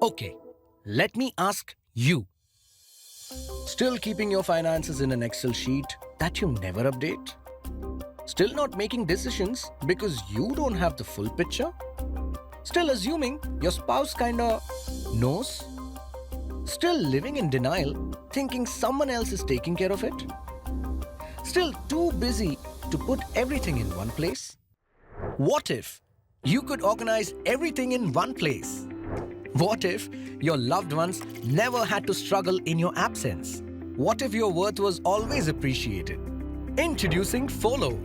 Okay, let me ask you. Still keeping your finances in an Excel sheet that you never update? Still not making decisions because you don't have the full picture? Still assuming your spouse kinda knows? Still living in denial, thinking someone else is taking care of it? Still too busy to put everything in one place? What if you could organize everything in one place? What if your loved ones never had to struggle in your absence? What if your worth was always appreciated? Introducing Folo,